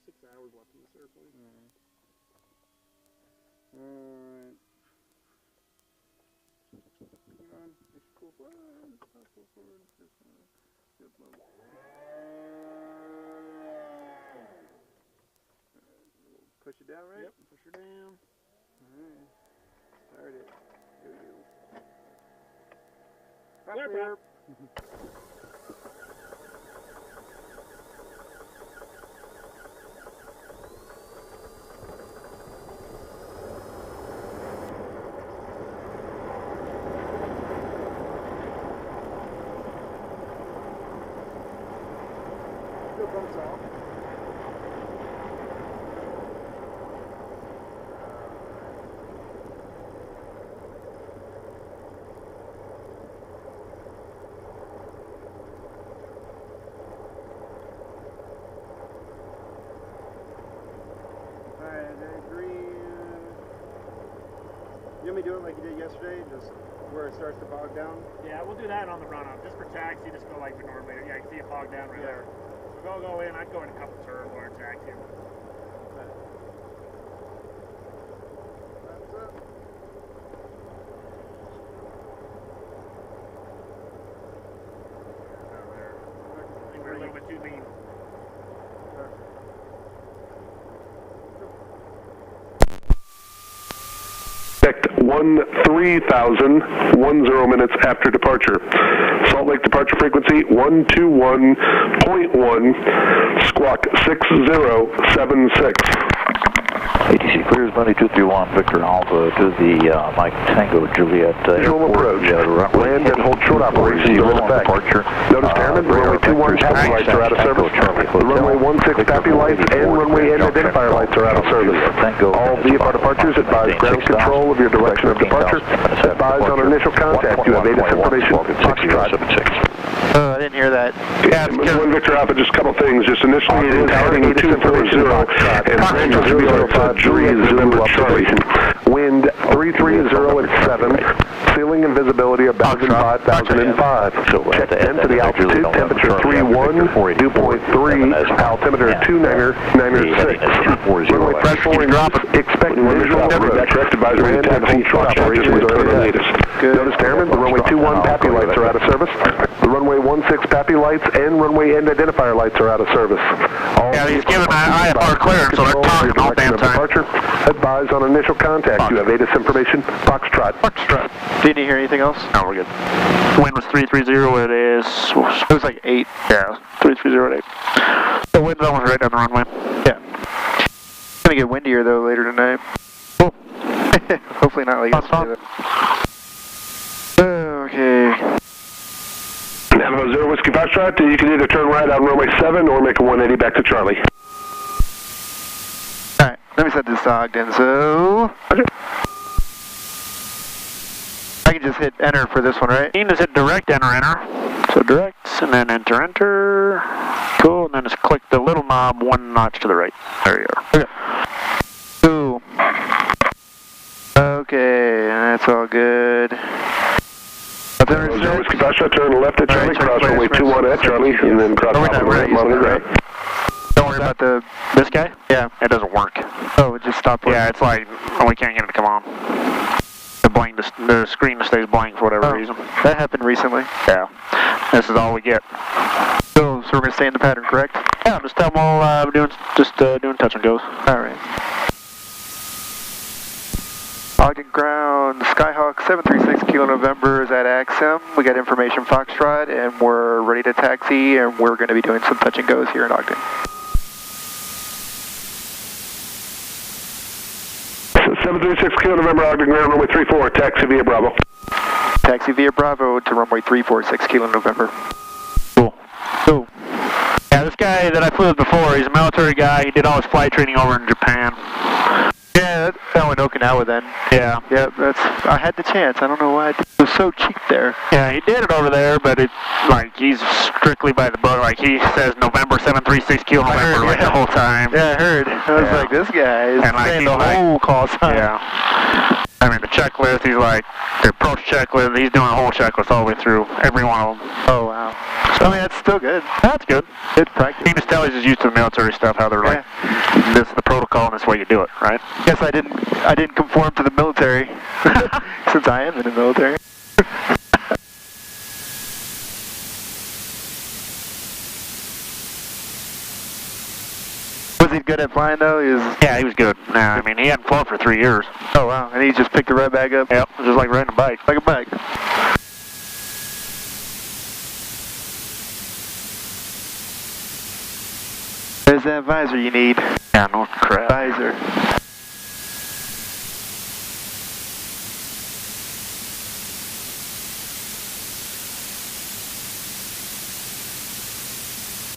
6 hours left in this airplane. Alright. Hang on. It's cool forward. Cool forward. Good low. Push it down, right? Yep, push her down. Alright. Start it. Here we go. Flare prop. Good bumps off. You want me to do it like you did yesterday, just where it starts to bog down? Yeah, we'll do that on the run up. Just for taxi, just go like we normally do. Yeah, you can see it bog down right there. So go in. I'd go in a couple turns while we're taxiing. That's up. Down there. I think we're a little bit too lean. Expect 13,000, 10 minutes after departure. Salt Lake departure frequency 121.1, squawk 6076. ATC clears Monday 231 Victor Alpha to the Mike Tango Juliet Visual approach. Land and hold short operations are in effect. Notice Airman, runway 21 taxi lights are out of service. The runway 16 taxi lights and runway end identifier lights are out of service. All VFR departures advise ground control of your direction of departure. Advise on initial contact. You have ATIS information. Foxtrot. I didn't hear that. Yeah, one Victor Alpha, just a couple things. Just initially it is heading 240 and Angel 305 Juliet November Charlie. Wind 330 at 7. Ceiling and visibility about 5,005. Check density altitude, temperature 31, dew point 3, altimeter 296. Runway press forward drop. Expect visual approach. Direct advisory to taxi short operations are in the latest. Notice Airman, the runway 21 PAPI lights are out of service. The runway 16 PAPI lights and runway end identifier lights are out of service. Yeah, he's giving my IFR clearance, so they're talking all damn time. Departure. Advise on initial contact. You have ATIS information. Foxtrot. Foxtrot. Didn't you hear anything else? No, we're good. The wind was 330, it is... It was like 8. Yeah, 330 at 8. The wind's almost right down the runway. Yeah. It's gonna get windier though later tonight. Cool. Hopefully not like yesterday. Okay. Navajo 0 Whiskey Foxtrot, you can either turn right on runway 7 or make a 180 back to Charlie. Alright, let me set this to Ogden, so... Okay. I can just hit enter for this one, right? You can just hit direct enter. So direct, and then enter. Cool, and then just click the little knob one notch to the right. There you are. Okay. Cool. Okay, that's all good. Navajo Whiskey Foxtrot, turn left at Charlie, cross runway 21 at Charlie, and then cross off the right, right. Don't worry about this guy? Yeah, it doesn't work. Oh, it just stopped working? Yeah, it's like, we can't get it to come on. The screen stays blank for whatever reason. That happened recently. Yeah. This is all we get. So we're going to stay in the pattern, correct? Yeah, just tell them we're doing touch and goes. Alright. Ogden ground, Skyhawk 736 Kilo November is at Axum. We got information Foxtrot, and we're ready to taxi, and we're going to be doing some touch and goes here in Ogden. 736 Kilo November, Ogden ground, runway 34, taxi via Bravo. Taxi via Bravo to runway 346 Kilo November. Cool. Cool. Yeah, this guy that I flew with before, he's a military guy. He did all his flight training over in Japan. Yeah, that went Okinawa then. Yeah. Yeah, I had the chance. I don't know why. It was so cheap there. Yeah, he did it over there, but it's like he's strictly by the book. Like he says November 736 Kilo November like the whole time. Yeah, I heard. I was like, this guy is saying the whole call sign. Yeah. I mean, the checklist, he's like, the approach checklist, he's doing a whole checklist all the way through, every one of them. Oh, wow. So, I mean, that's still good. That's good. Good practice. You can just tell he's just used to the military stuff, how they're like, this is the protocol and this is the way you do it, right? Guess I didn't conform to the military, since I am in the military. Was he good at flying though? Yeah, he was good. Yeah, I mean, he hadn't flown for 3 years. Oh wow, and he just picked the right bag up? Yep, just like riding a bike. Like a bike. There's that visor you need. Yeah, no crap. Visor.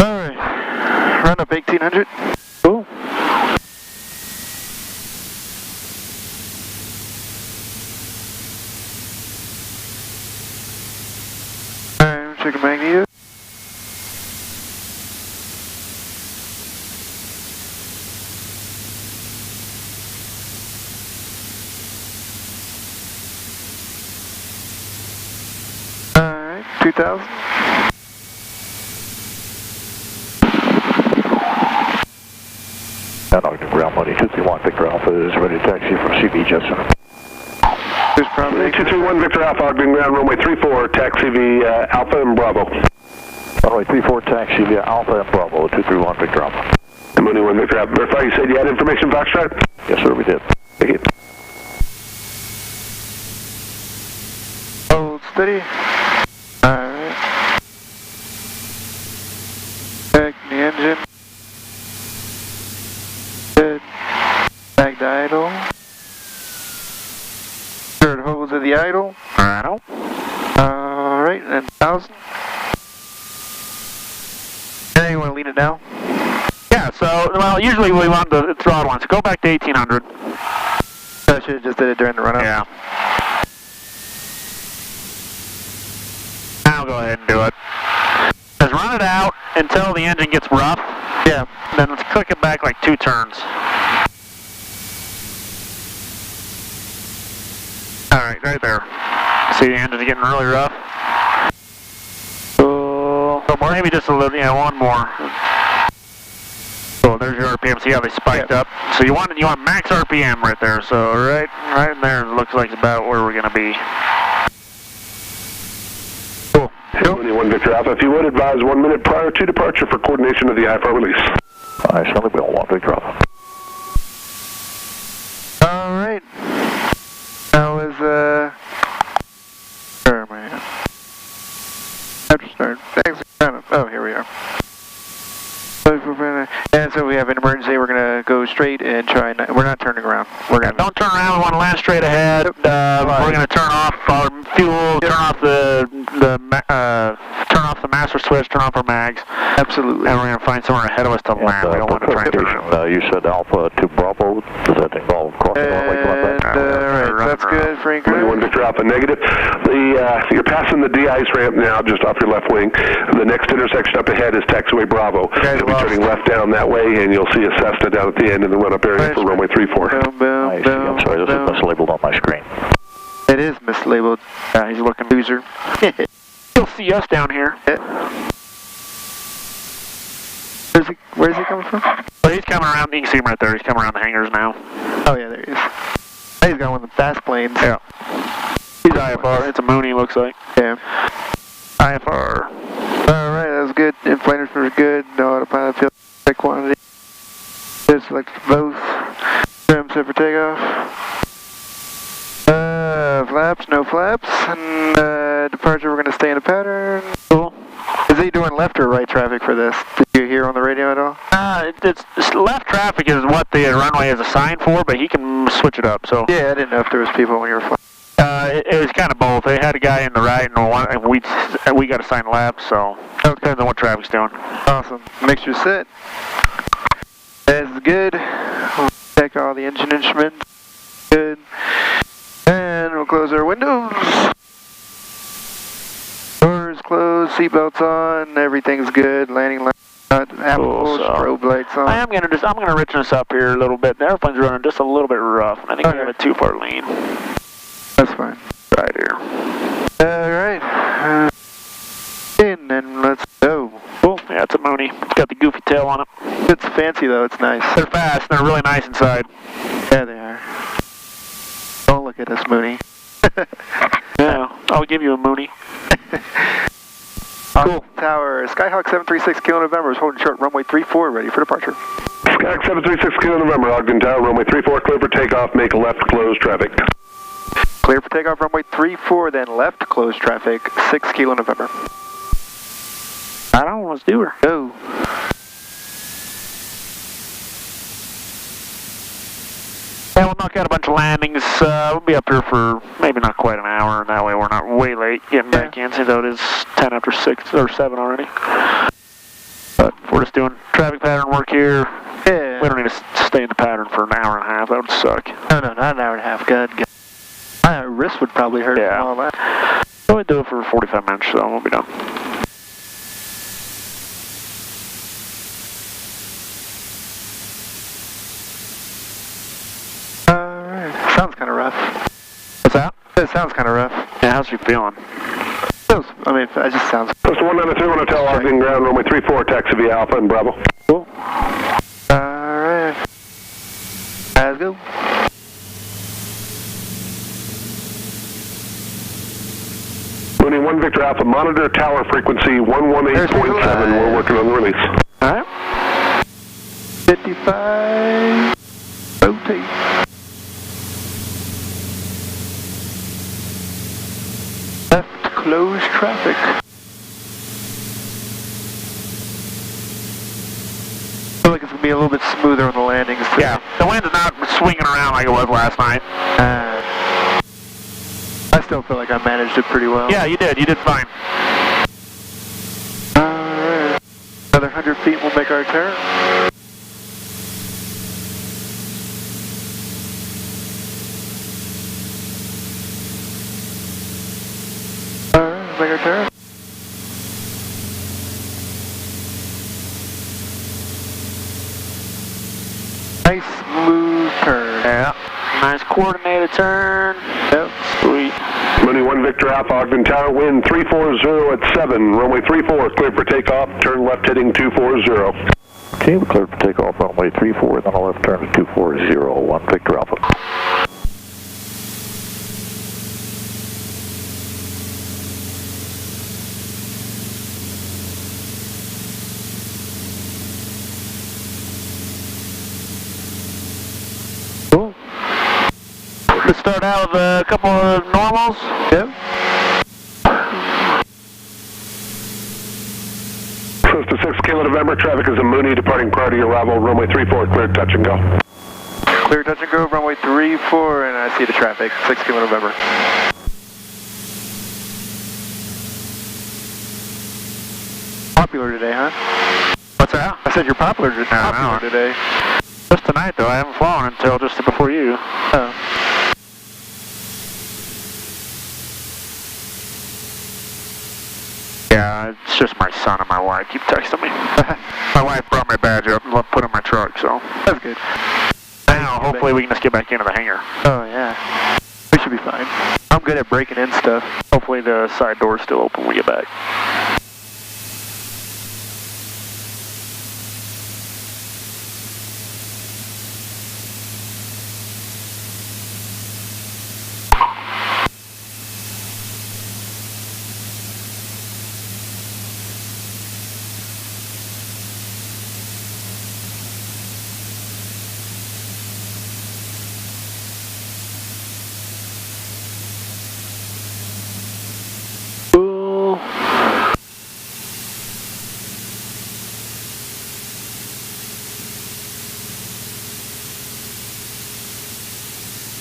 Alright, run up 1800. Cool. Alright, check the magneto. Alright, 2000. And Ogden ground money 231 Victor Alpha is ready to taxi from CB Jetson. There's probably 231 Victor Alpha, Ogden ground runway 34, taxi via Alpha and Bravo. Runway 34 taxi via Alpha and Bravo 231 Victor Alpha. Money 1 Victor Alpha. Verify you said you had information, Foxtrot? Yes sir, we did. Thank you. hold steady. Alright. Check the engine. Good. Back to idle. Third hold to the idle. Alright. Alright, and 1000. And then you want to lean it down? Yeah, so, well, usually we want the throttle on, so go back to 1800. I should have just did it during the run-up. Yeah. Now go ahead and do it. Just run it out until the engine gets rough. Yeah. Then let's click it back like 2 turns. Alright, right there. See the engine's getting really rough? One more? Maybe just a little, yeah, one more. Cool, there's your RPM. See how they spiked up? So you want max RPM right there. So right there looks like about where we're gonna be. Cool. 21 Victor Alpha, if you would advise 1 minute prior to departure for coordination of the IFR release. I certainly will. 1 Victor Alpha. Alright. That was, where am I at? After start. Thanks. Oh, here we are. And so we have an emergency. We're gonna go straight and try. We're not turning around. We're gonna don't turn around. We want to land straight ahead. We're gonna turn off our fuel. Turn off the master switch. Turn off our mags. Absolutely. And we're gonna find somewhere ahead of us to land. We don't want to try and turn around. You said Alpha to Bravo. Does that involve crossing on like that? Right, that's good, Frank. 21 Victor Alpha, negative. You're passing the de-ice ramp now, just off your left wing. The next intersection up ahead is taxiway Bravo. You'll be turning left down that way, and you'll see a Cessna down at the end in the run-up area for runway 34. Boom, boom, I see. I'm sorry, this is mislabeled on my screen. It is mislabeled. Yeah, he's looking loser. You'll see us down here. Where's he coming from? Well, he's coming around. You can see him right there. He's coming around the hangars now. Oh yeah, there he is. He's got one of the fast planes. Yeah. He's IFR. It's a Mooney, looks like. Yeah. IFR. Alright, that was good. Inflators were good. No autopilot fuel. High quantity. Just select both. Trim set for takeoff. Flaps, no flaps. And departure, we're going to stay in a pattern. Cool. Is he doing left or right traffic for this? Did you hear on the radio at all? It's left traffic is what the runway is assigned for, but he can switch it up. So yeah, I didn't know if there was people when you were flying. It was kind of both. They had a guy in the right, and we got assigned left. So it depends on what traffic's doing. Awesome. Mixture set. That's good. We'll check all the engine instruments. Good. And we'll close our windows. Doors closed, seatbelts on, everything's good. Landing lights on, Apple strobe lights on. I'm gonna richen this up here a little bit. The airplane's running just a little bit rough. I think we have it too far lean. That's fine. Right here. Alright. And then let's go. Cool. Yeah, it's a Mooney. It's got the goofy tail on it. It's fancy though, it's nice. They're fast. They're really nice inside. There they are. Don't look at us, Mooney. Yeah, I'll give you a Mooney. Cool. Tower, Skyhawk 736 Kilo November is holding short runway 34, ready for departure. Skyhawk 736 Kilo November, Ogden Tower, runway 34, clear for takeoff, make left, close traffic. Clear for takeoff, runway 34, then left, close traffic, 6 Kilo November. I don't want to do her. Go. Yeah, we'll knock out a bunch of landings. We'll be up here for maybe not quite an hour, and that way we're not way late getting back in, since though it is 10 after 6 or 7 already. But we're just doing traffic pattern work here. Yeah. We don't need to stay in the pattern for an hour and a half. That would suck. No, not an hour and a half. Good. My wrist would probably hurt from all that. So we do it for 45 minutes, so we'll be done. Sounds kind of rough. What's that? It sounds kind of rough. Yeah, how's you feeling? I mean, it just sounds... Post 193, Hotel Ogden Ground, runway 34, taxi via Alpha and Bravo. Cool. Alright. Let's go. Mooney 1 Victor Alpha, monitor tower frequency 118.7, we're working on the release. Alright. 55. Rotate. Left, close traffic. I feel like it's going to be a little bit smoother on the landings. Too. Yeah, the wind is not swinging around like it was last night. I still feel like I managed it pretty well. Yeah, you did. You did fine. Alright. Another 100 feet, we'll make our turn. Alright, make our turn. Nice smooth turn. Yeah. Nice coordinated turn. Yep. Sweet. Mooney 1 Victor Alpha, Ogden Tower, wind 340 at 7, runway 34, clear for takeoff, turn left heading 240. Okay, we're clear for takeoff, runway 34, then a left turn to 240, 1 Victor Alpha. Cool. Let's start out with a couple of normals. Yep. Close to 6 Kilo November, traffic is a Mooney departing prior to your arrival, runway 34, clear touch and go. Clear touch and go, runway 34, and I see the traffic, 6 Kilo November. Popular today, huh? What's that? I said you're popular today. Just tonight, though. I haven't flown until just before you. Oh. Yeah, it's just my son and my wife keep texting me. My wife brought my badge up and put it in my truck, so. That's good. Now, hopefully we can just get back into the hangar. Oh, yeah. We should be fine. I'm good at breaking in stuff. Hopefully the side door's still open when we get back.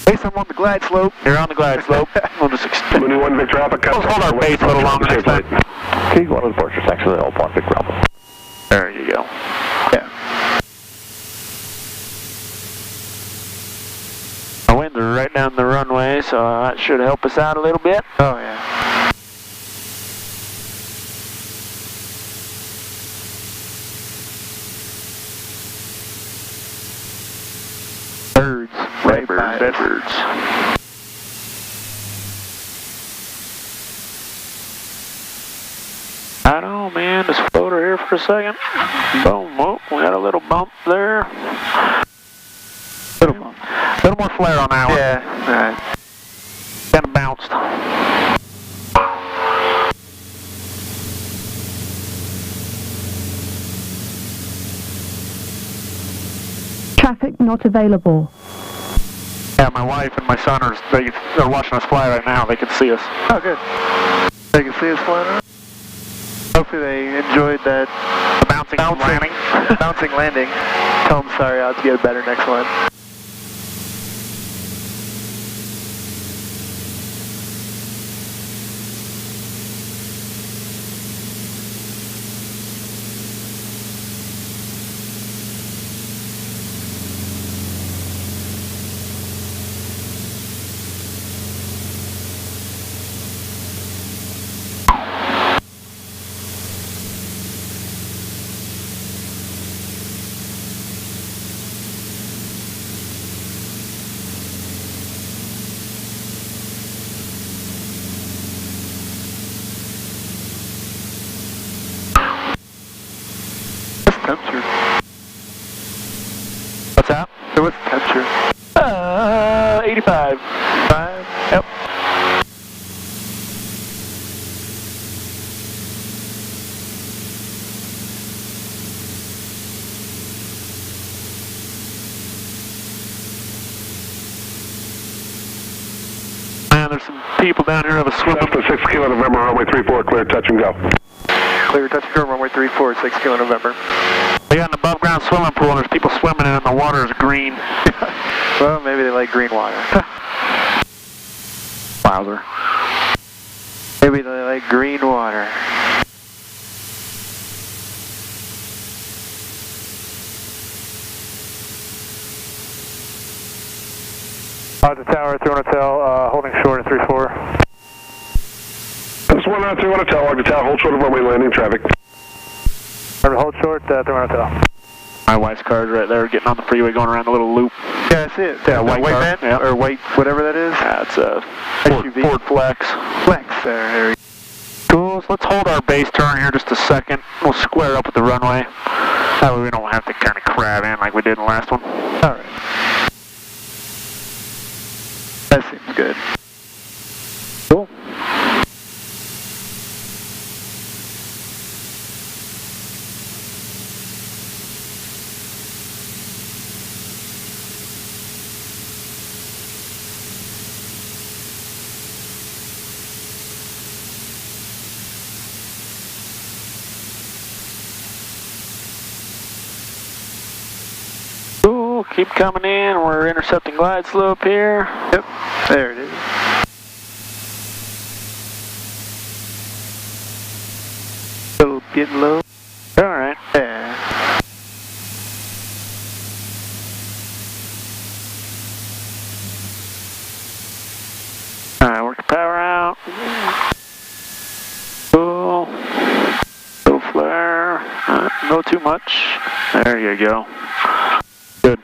Base, I'm on the glide slope. You're on the glide slope. We'll just extend. Mooney 1 Victor Alpha, We'll hold our base a little longer next time. Okay, go on to departure, thanks for the help on Victor Alpha. There you go. Yeah. Our winds are right down the runway, so that should help us out a little bit. Oh, yeah. Birds. Right, birds. Dead birds. I know, man. Just float her here for a second. Boom. Oh, we got a little bump there. Little more flare on that one. Yeah. All right. Kind of bounced. Traffic not available. Yeah, my wife and my son they're watching us fly right now. They can see us. Oh, good. They can see us flying around. Hopefully they enjoyed that Bouncing landing. bouncing landing. Tell them sorry, I'll have to get a better next one. Temperature. What's that? So what's the temperature? 85. 5? Yep. Man, there's some people down here of a swim. Delta 6 Kilo November, runway 34, clear, touch and go. Clear, touch and go, runway 34, 6 Kilo November. We got an above ground swimming pool and there's people swimming in it and the water is green. Well, maybe they like green water. Wowzer. Maybe they like green water. The tower, 3 Hotel, holding short at 34. This is 193 Hotel, log to tower, hold short of runway landing traffic. Hold short, 3 Hotel. My wife's car's right there getting on the freeway going around the little loop. Yeah, I see it. Yeah, white car. van? Yeah. Or white, whatever that is? That's a SUV. Ford Flex. Flex there. Cool, so let's hold our base turn here just a second. We'll square up with the runway. That way we don't have to kind of crab in like we did in the last one. All right. That seems good. Cool. Cool, keep coming in. We're intercepting glide slope here. Yep, there it is. Still getting low. All right. Yeah. All right, work the power out. Cool. Little flare. No too much. There you go. Good.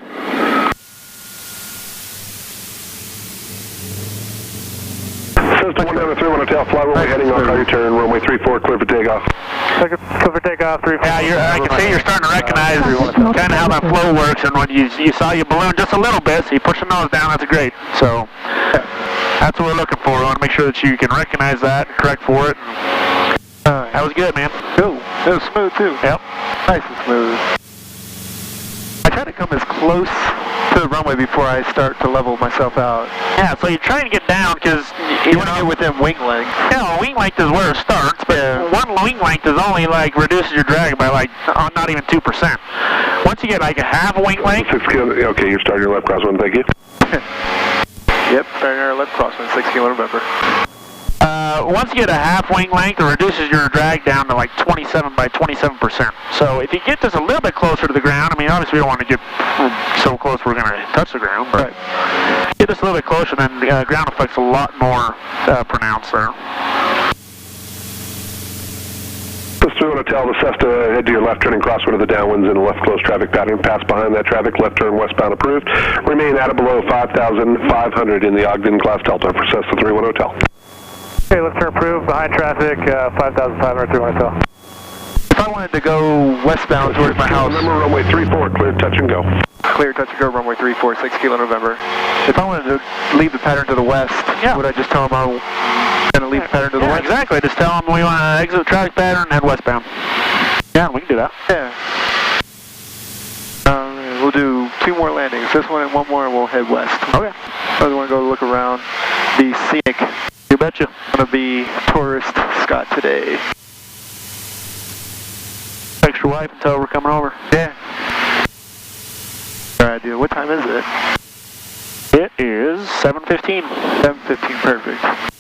System 193 Hotel, fly runway heading on your turn, runway 34, clear for takeoff. Clear for takeoff, 34. Yeah, I can see you're starting to recognize kind of how that flow works, and when you saw you balloon just a little bit, so you push the nose down, that's great. So that's what we're looking for. We want to make sure that you can recognize that and correct for it. That was good, man. Cool. It was smooth too. Yep. Nice and smooth. I try to come as close to the runway before I start to level myself out. Yeah, so you're trying to get down because You want to get within wing length. Yeah, wing length is where it starts, but one wing length is only like reduces your drag by like not even 2%. Once you get like a half wing length. 6 Kilo, okay, you're starting your left crosswind, thank you. Yep, starting our left crosswind, 6 Kilo November. Once you get a half wing length, it reduces your drag down to like 27 by 27%. So if you get this a little bit closer to the ground, I mean, obviously we don't want to get so close we're going to touch the ground, but get this a little bit closer, then the ground effect's a lot more pronounced there. Just through Hotel, the Cessna, head to your left, turning crosswind of the downwinds in a left close traffic pattern. Pass behind that traffic, left turn westbound approved. Remain at or below 5,500 in the Ogden class Delta for Cessna 31 Hotel. Okay, left turn approved, behind traffic, 5,500, 300 call. If I wanted to go westbound towards my house. November, runway 34, clear touch and go. Clear touch and go, runway 34, 6 Kilo November. If I wanted to leave the pattern to the west, would I just tell them I'm going to leave the pattern to the west? Exactly. Just tell them we want to exit the traffic pattern and head westbound. Yeah, we can do that. Yeah. We'll do 2 more landings. This one and 1 more, and we'll head west. Okay. I want to go look around the scenic. You betcha. Going to be tourist Scott today. Text your wife and tell her we're coming over. Yeah. All right, dude. What time is it? It is 7:15. 7:15. Perfect.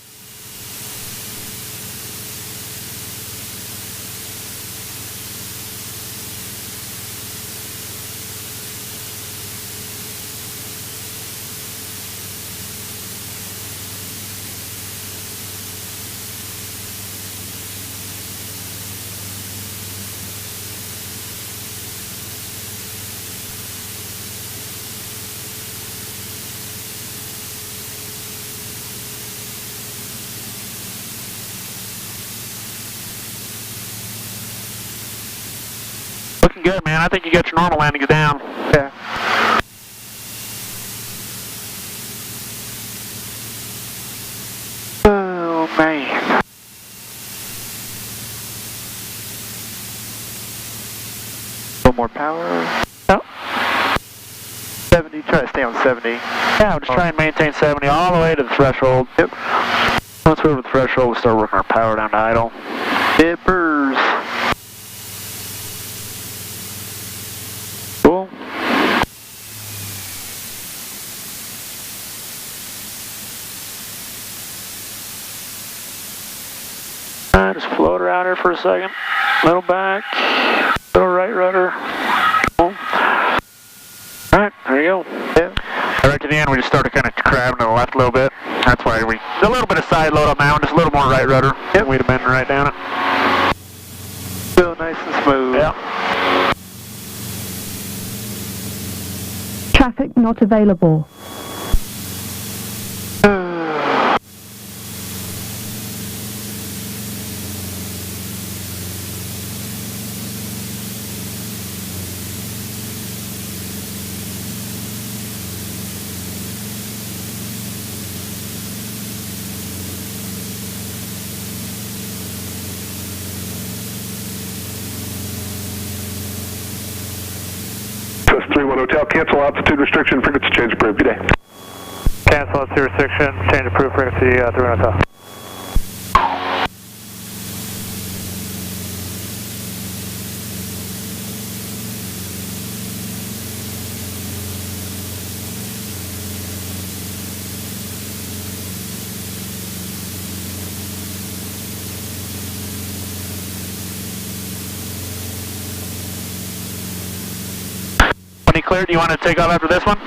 Looking good, man. I think you got your normal landings down. Yeah. Oh, man. A little more power. Oh. 70. Try to stay on 70. Yeah, we'll just try and maintain 70 all the way to the threshold. Yep. Once we're over the threshold, we'll start working our power down to idle. Dippers. Cool. Just float her out here for a second. Little back. Little right rudder. Cool. Alright, there you go. Yeah. Right to the end, we just started kind of crabbing to the left a little bit. That's why we a little bit of side load on that one, just a little more right rudder. Yep. We'd have been right down it. Still nice and smooth. Yeah. Traffic not available. West 31 Hotel, cancel altitude restriction, frequency change approved. Good day. Cancel altitude restriction, change approved frequency 31 Hotel. When he cleared, do you want to take off after this one?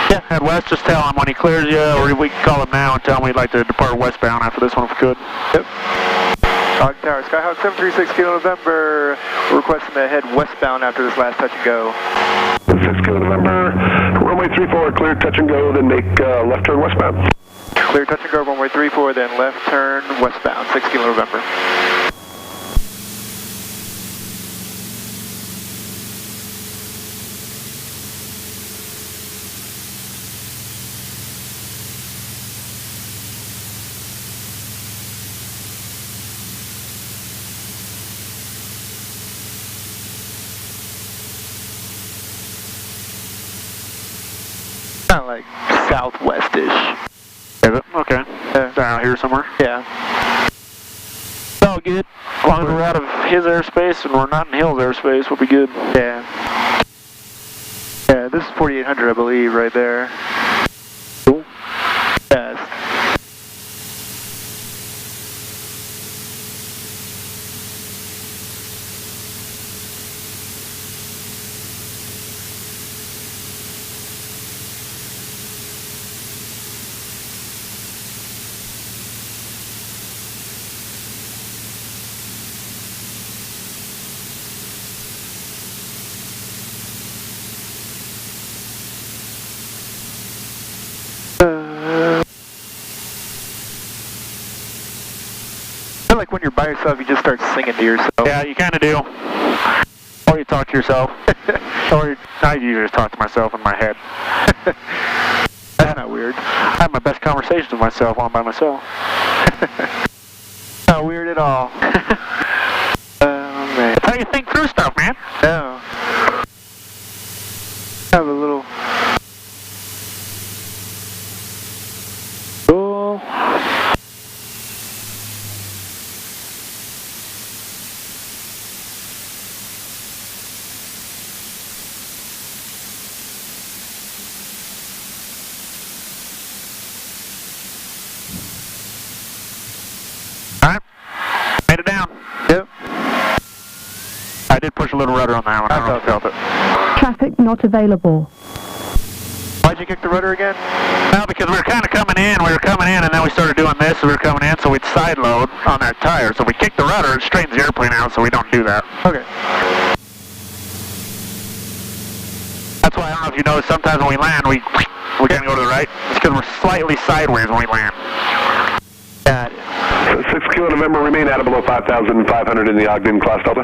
Yeah, head west. Just tell him when he clears you, or we can call him now and tell him we'd like to depart westbound after this one if we could. Yep. Dog Tower, Skyhawk 736 Kilo November. We're requesting to head westbound after this last touch and go. 6 Kilo November, runway 34, clear touch and go, then make left turn westbound. Clear touch and go, runway 34, then left turn westbound, 6 Kilo November. Kind of like southwest-ish. Is it? Okay. Down here somewhere? Yeah. It's all good. As long as we're out of his airspace and we're not in Hill's airspace, we'll be good. Yeah. Yeah, this is 4800, I believe, right there. Cool. Yes. like when you're by yourself, you just start singing to yourself. Yeah, you kind of do. Or you talk to yourself. Or I usually just talk to myself in my head. That's not weird. I have my best conversations with myself while I'm by myself. Not weird at all. Oh, man. That's how you think through stuff, man. No. Have a little... Cool. Alright. Made it down. Yep. I did push a little rudder on that one. I don't know if you felt it. Traffic not available. Why'd you kick the rudder again? Well, because we were kind of coming in, and then we started doing this, so we were coming in, so we'd side load on that tire. So if we kick the rudder, it straightens the airplane out, so we don't do that. Okay. That's why I don't know if you notice, sometimes when we land, we kind of go to the right. It's because we're slightly sideways when we land. Got it. 6 Kilo November, remain at or below 5,500 in the Ogden class Delta.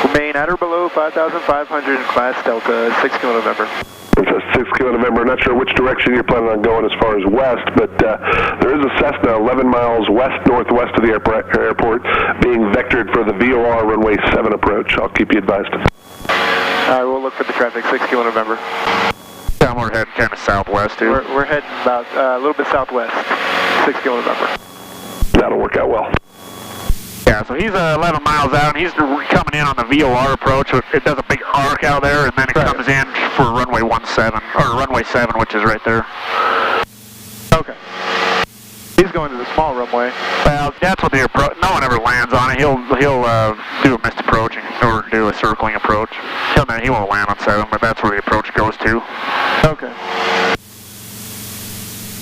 Remain at or below 5,500 in class Delta, 6 Kilo November. It's 6 Kilo November. Not sure which direction you're planning on going as far as west, but there is a Cessna 11 miles west-northwest of the airport being vectored for the VOR runway 7 approach. I'll keep you advised. All right, we'll look for the traffic, 6 Kilo November. Yeah, we're heading kind of southwest, too. We're heading about a little bit southwest, 6 Kilo November. That'll work out well. Yeah, so he's 11 miles out, and he's coming in on the VOR approach. It does a big arc out there, and then it comes in for runway 17, or runway 7, which is right there. Okay. He's going to the small runway. Well, that's what the approach. No one ever lands on it. He'll do a missed approach or do a circling approach. He won't land on 7, but that's where the approach goes to. Okay.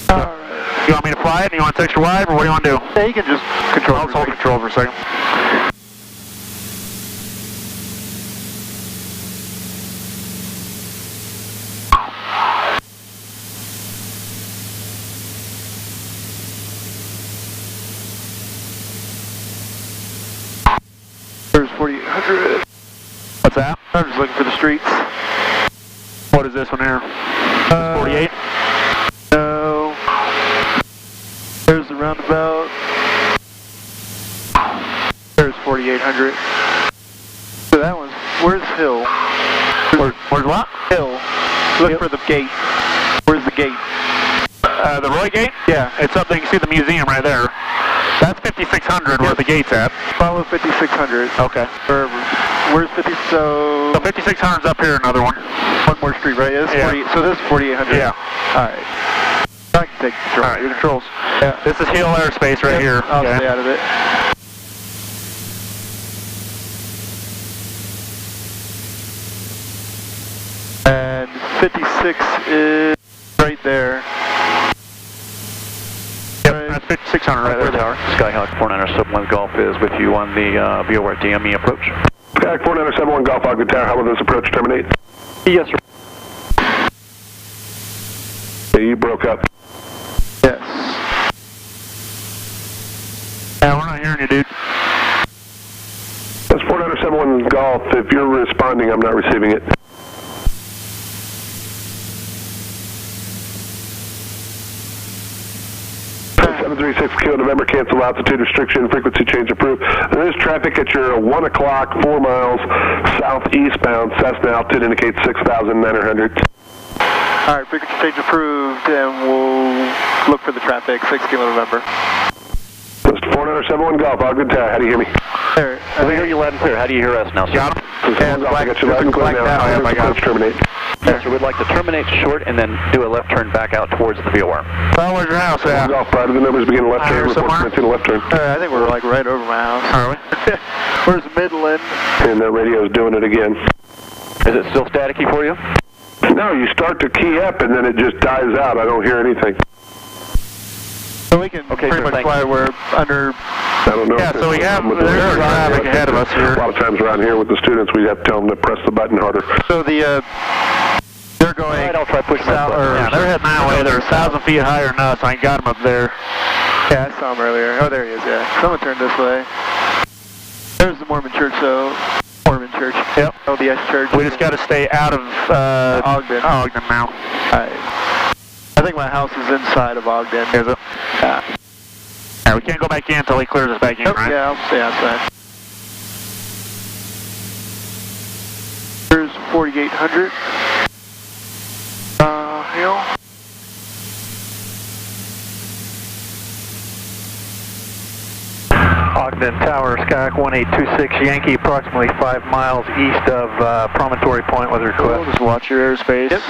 All right. You want me to fly it? You want to extra wide, or what do you want to do? Yeah, you can just control. I'll hold control for a second. There's 4,800. What's that? I'm just looking for the streets. What is this one here? 48? No. There's the roundabout. There's 4,800. So that one's, where's Hill? Where's what? Hill. Look for the gate. Where's the gate? The Roy Gate? Yeah. It's up there. You can see the museum right there. That's 5,600 where the gate's at. Follow 5,600. Okay. Where's 50? So 5,600's up here, another one. One more street, right? This Yeah. 40, so this is 4,800. Yeah. All right. I can take control. All right, your controls. Yeah. This is Hill airspace right here. I'll Okay. stay out of it. And 56 is right there. Yep, that's 5,600 right there. Tower. Skyhawk 4971 Golf is with you on the VOR DME approach. Skyhawk 4971 Golf Ogden Tower, how will this approach terminate? Yes, sir. You broke up. Yes. Yeah, we're not hearing you, dude. That's 4971 Golf. If you're responding, I'm not receiving it. Kilo November, cancel altitude restriction, frequency change approved. There is traffic at your 1 o'clock, 4 miles southeastbound. Cessna altitude indicates 6,900. All right, frequency change approved, and we'll look for the traffic, 6 Kilo November. This is 4971 Golf, Ogden Tower. How do you hear me? There. We hear you loud and clear. How do you hear us now, sir? Got him? I got you loud and clear now. How does the approach terminate? Yes, sir. We'd like to terminate short and then do a left turn back out towards the VOR. Well, where's your house at? Golf, prior to the numbers begin left turn. Report commencing the left turn. I think we're like right over my house. Are we? Where's Midland? And that radio's doing it again. Is it still staticky for you? No, you start to key up and then it just dies out. I don't hear anything. So we can Okay, pretty sir, much fly. We're under. I don't know. Yeah, if so we have, with the there's radar. traffic ahead of us here. A lot of times around here with the students, we have to tell them to press the button harder. So the they're going. All right, I'll try pushing south. that button. Yeah, they're heading that way. They're 1,000 feet higher than us. I got them up there. Yeah, I saw him earlier. Oh, there he is, yeah. Someone turned this way. There's the Mormon church, though. Mormon church. Yep. LDS church. We just got to stay out of Ogden. Ogden now. I think my house is inside of Ogden. Is it? Yeah. Yeah, we can't go back in until he clears us back in, right? Yeah, I'll stay outside. Here's 4800. Hill. Ogden Tower, Skyhawk 1826 Yankee, approximately 5 miles east of Promontory Point with request. Just watch your airspace. Yep.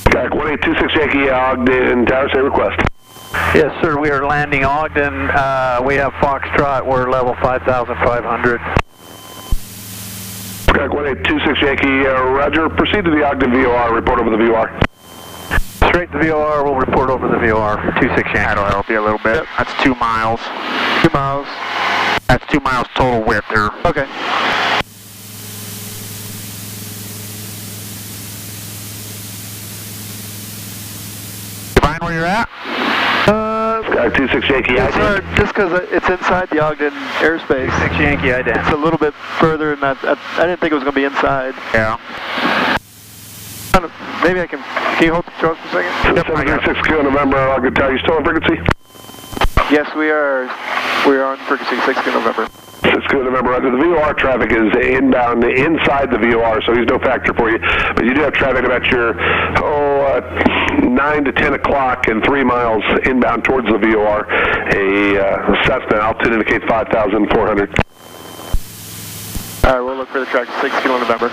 Skyhawk 1826 Yankee, Ogden Tower, say request. Yes, sir, we are landing Ogden. We have Foxtrot, we're level 5,500. Skyhawk 1826 Yankee, roger. Proceed to the Ogden VOR, report over the VOR. Straight to the VOR, we'll report over the VOR, 26 Yankee. That'll help you a little bit. Yep. That's 2 miles. 2 miles. That's 2 miles total width there. Okay. You find where you're at? Skyhawk 26 Yankee, It's just because it's inside the Ogden airspace. 6 Yankee, It's a little bit further, and I didn't think it was going to be inside. Yeah. Maybe I can you hold the controls for a second? Yep, 736 Kilo November, Ogden Tower, you still on frequency? Yes, we are. We are on frequency 6 November. 6 Kilo November, Roger. The VOR traffic is inbound inside the VOR, so he's no factor for you. But you do have traffic about your 9 to 10 o'clock and 3 miles inbound towards the VOR. A Cessna altitude indicates 5,400. All right, we'll look for the track 6 Kilo November.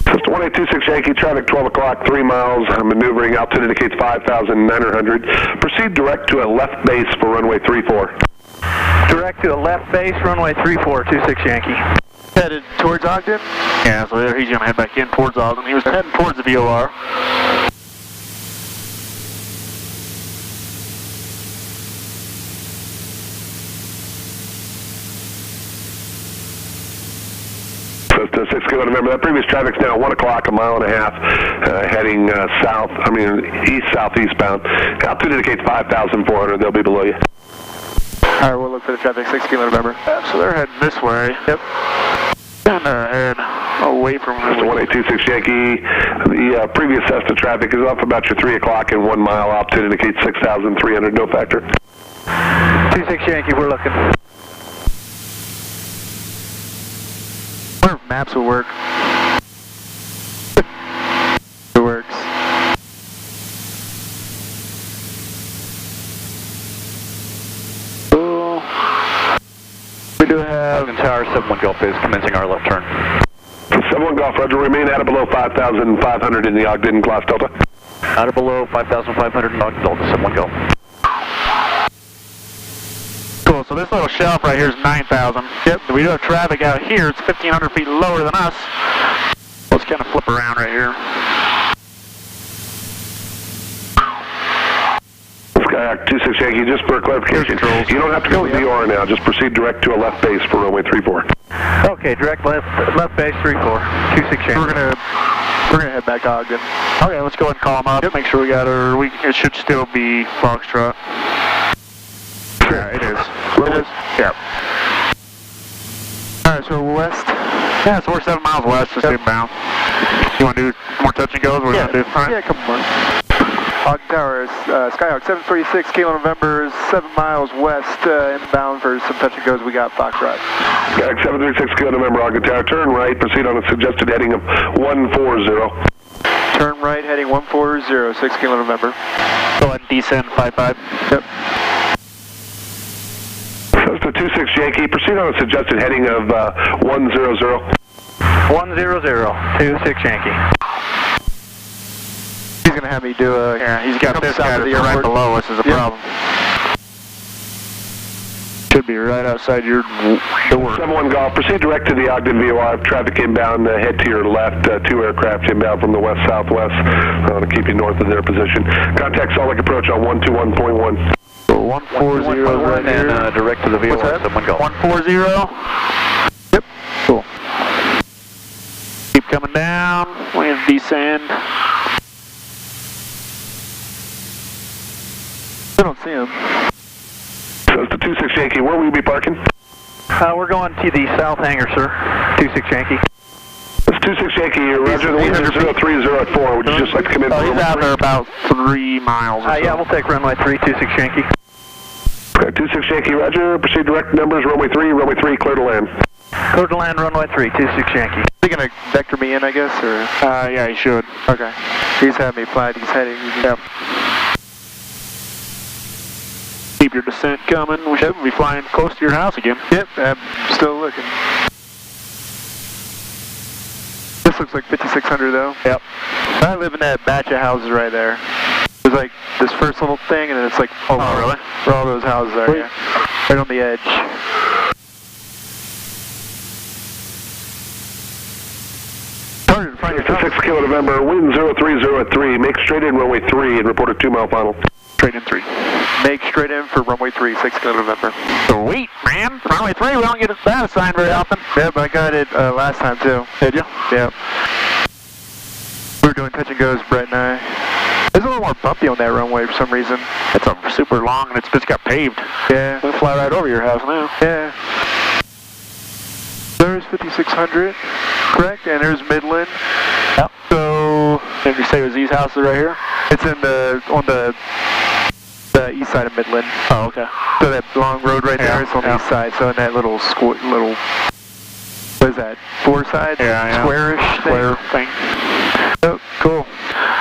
System 1826 Yankee, traffic 12 o'clock, 3 miles, maneuvering, altitude indicates 5,900. Proceed direct to a left base for runway 34. Direct to a left base, runway 34, 26 Yankee. Headed towards Ogden? Yeah, so there he's going to head back in towards Ogden. He was heading towards the VOR. So 6 Kilo November. That previous traffic's now 1 o'clock, a mile and a half, heading east-southeast bound. Altitude indicates 5,400. They'll be below you. All right, we'll look for the traffic 6 Kilo November. So they're heading this way. Yep. Kind of head away from Cessna 1826 Yankee. The previous Cessna traffic is off about your 3 o'clock and 1 mile. Altitude indicates 6,300. No factor. 26 Yankee, we're looking. I wonder if maps will work. It works. We do have Ogden Tower, 71 Gulf is commencing our left turn. 71 Golf, Roger. Remain out of below 5,500 in the Ogden class Delta. Out of below 5,500 in Ogden Delta, 71 Gulf. Cool, so this little shelf right here is 9,000. Yep. We do have traffic out here. It's 1,500 feet lower than us. Let's kind of flip around right here. Skyhawk 26 Yankee, just for clarification, you don't have to go with VOR now. Just proceed direct to a left base for runway 34. Okay, direct left base 34, 26 Yankee. We're gonna head back to Ogden. Okay, let's go ahead and call him up. Yep. Make sure we got her. It should still be Foxtrot. Yeah, it is. It is? Yep. Alright, so we're west? Yeah, so we're 7 miles west, just inbound. You want to do more touch and goes? Yeah, do? Right. Yeah, a couple more. Ogden Tower is Skyhawk 736 Kilo November, 7 miles west, inbound for some touch and goes. We got Foxtrot. Skyhawk 736 Kilo November, Ogden Tower. Turn right, proceed on a suggested heading of 140. Turn right, heading 140, 6 Kilo November. Go ahead and descend 55. Yep. Cessna 26 Yankee, proceed on a suggested heading of 100. 100, 26 Yankee. He's going to have me do a... Yeah, he's got this guy the right airport. below us is a problem. Should be right outside your door. 71 Golf, proceed direct to the Ogden VOR. Traffic inbound, head to your left. 2 aircraft inbound from the west-southwest. To keep you north of their position. Contact Salt Lake approach on 121.1. So 140 right here. And direct to the VOR, 71 Golf. 140. Yep. Cool. Keep coming down. We're going to descend. I don't see him. will you be parking? We're going to the south hangar, sir. 26 Yankee. It's 26 Yankee, Roger, the wind is 030 at 4. Would you just like to come in? He's out there about 3 miles or so. Yeah, we'll take runway 3, 26 Yankee. Okay, 26 Yankee, Roger. Proceed direct numbers, runway 3, clear to land. Clear to land, runway 3, 26 Yankee. Is he going to vector me in, I guess, or? Yeah, he should. Okay. He's had me fly these headings. Yep. Keep your descent coming. We should be flying close to your house again. Yep, I'm still looking. This looks like 5600 though. Yep. I live in that batch of houses right there. There's like this first little thing, and then it's like, oh really? For all those houses there, yeah. Right on the edge. Harder to find your 6 Kilo November, wind 030 at 3. Make straight in runway 3 and report a 2-mile final. Straight in 3. Make straight in for runway 3, 6 Kilo November. Sweet, man. Runway 3, we don't get that assigned very often. Yep, I got it last time too. Did you? Yep. We were doing touch and goes, Brett and I. It's a little more bumpy on that runway for some reason. It's super long and it's just got paved. Yeah. We'll fly right over your house now. Yeah. There's 5600, correct? And there's Midland. Yep. So, did you say it was these houses right here? It's on the east side of Midland. Oh, okay. So that long road right there is on the east side. So in that little what is that? 4 side? Yeah. Squarish thing. Oh, cool.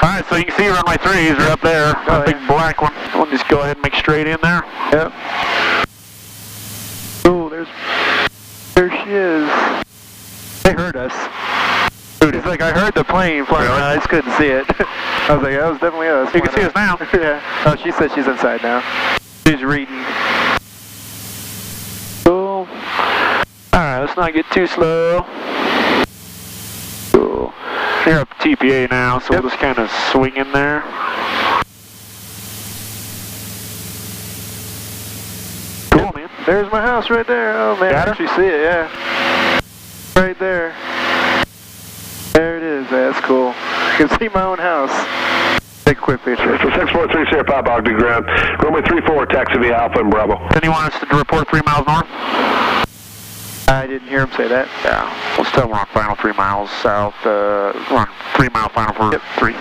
Alright, so you can see runway 3s are up there. Oh, big black one. We'll just go ahead and make straight in there. Yep. Oh, there she is. They heard us. Dude, it's like I heard the plane flying. Really? I just couldn't see it. I was like, that was definitely us. You can see us now. Yeah. Oh, she said she's inside now. She's reading. Cool. Alright, let's not get too slow. Cool. You're up TPA now, so we'll just kind of swing in there. Cool, man. There's my house right there. Oh, man. Got I her? actually see it, yeah. Right there. There it is. That's cool. You can see my own house. Take a quick picture. It's a 643 Sierra Pop Ogden ground. Runway 34, taxi via Alpha and Bravo. Then you want us to report 3 miles north? I didn't hear him say that. Yeah. We'll still want final 3 miles south. We're on 3 mile final for 3.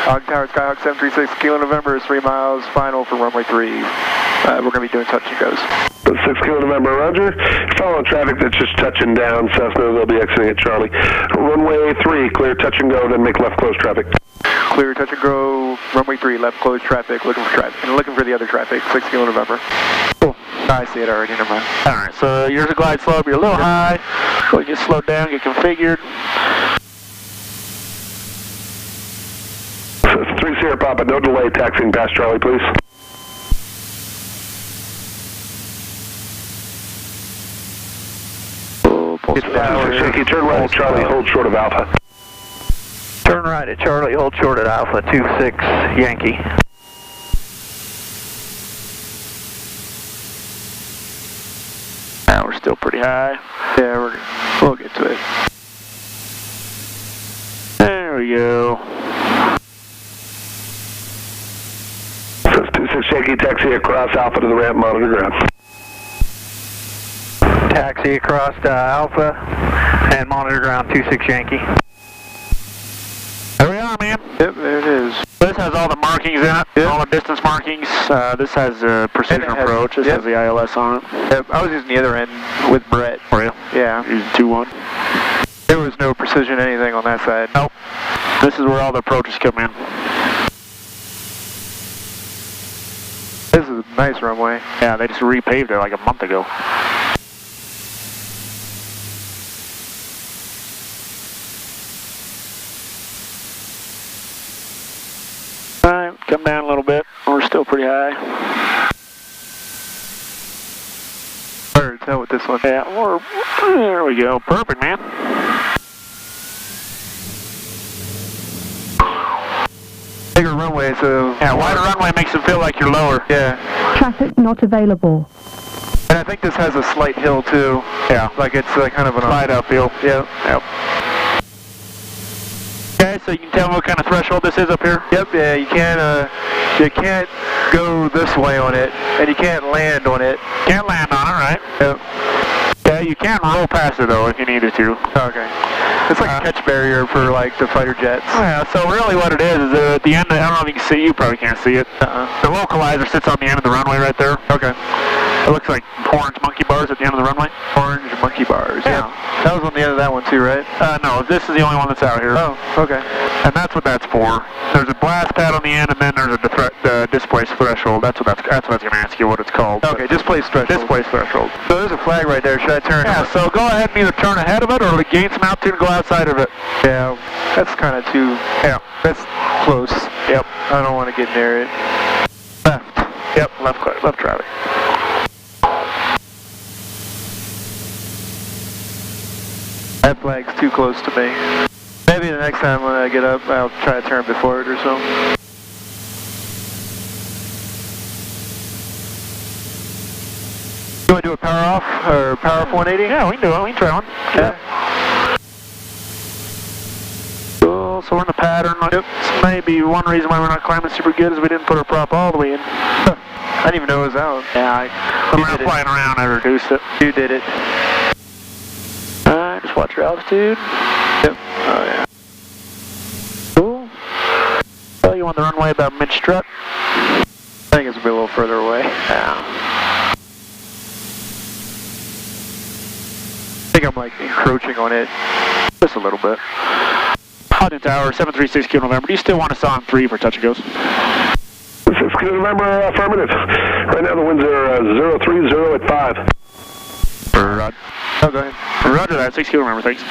Ogden Tower, Skyhawk 736, Kilo November is 3 miles, final for runway 3. We're going to be doing touch and goes. 6 Kilo November, Roger. Following traffic that's just touching down. Cessna, they'll be exiting at Charlie. Runway 3, clear touch and go, then make left close traffic. Clear touch and go, runway 3, left close traffic, looking for the other traffic, 6 Kilo November. Cool. I see it already, never mind. Alright, so yours a glide slope, you're a little high. So get slowed down, get configured. 3 Sierra Papa, no delay, taxiing past Charlie, please. Shaky, turn right at Charlie, hold short of Alpha. Turn right at Charlie, hold short at Alpha, 26 Yankee. Now we're still pretty high. Yeah, we'll get to it. There we go. 26 Yankee, taxi across Alpha to the ramp, monitor ground. Taxi across Alpha and monitor ground 26 Yankee. There we are, man. Yep, there it is. This has all the markings in it, all the distance markings. This has a precision approach. This has the ILS on it. Yep, I was using the other end with Brett. For you? Yeah. Using 2-1. There was no precision anything on that side. Nope. This is where all the approaches come in. This is a nice runway. Yeah, they just repaved it like a month ago. Alright, come down a little bit. We're still pretty high. Hard to tell with this one. Yeah, there we go. Perfect, man. Bigger runway, so... Yeah, wider runway makes it feel like you're lower. Yeah. Traffic not available. And I think this has a slight hill, too. Yeah. Like it's kind of an... Slight uphill. Yep. Yep. Okay, Okay, so you can tell me what kind of threshold this is up here? Yep, yeah, you can't go this way on it, and you can't land on it. Can't land on it, right? Yep. Yeah, you can roll past it though if you needed to. Okay. It's like a catch barrier for like the fighter jets. Yeah, so really what it is at the end, I don't know if you can see, you probably can't see it. The localizer sits on the end of the runway right there. Okay. It looks like orange monkey bars at the end of the runway. Orange monkey bars, yeah. That was on the end of that one too, right? No, this is the only one that's out here. Oh, okay. And that's what that's for. There's a blast pad on the end, and then there's a displaced threshold. That's what I was going to ask you what it's called. Okay, displaced threshold. Displaced threshold. So there's a flag right there. Should I turn? Yeah, so go ahead and either turn ahead of it or gain some altitude and go outside of it. Yeah, that's kind of too. Yeah, that's close. Yep. I don't want to get near it. Left. Yep, left traffic. That flag's too close to me. Maybe the next time when I get up, I'll try to turn before it or so. You want to do a power off or power off 180? Yeah, we can do it. We can try one. Yeah. Cool. So we're in the pattern. Yep. This may be one reason why we're not climbing super good is we didn't put our prop all the way in. I didn't even know it was out. Yeah, when we're not flying around, I reduced it. You did it. Alright, just watch your altitude. Yep. Oh, yeah. Cool. Well, you want the runway about mid-strut? I think it's a little further away. Yeah. I think I'm like encroaching on it. Just a little bit. Ogden Tower, 736 Kilo November. Do you still want us on 3 for touch and goes? 6 Kilo November, affirmative. Right now the winds are 030 at 5. Roger. Oh, go ahead. Roger that, 6 Kilo November, thanks.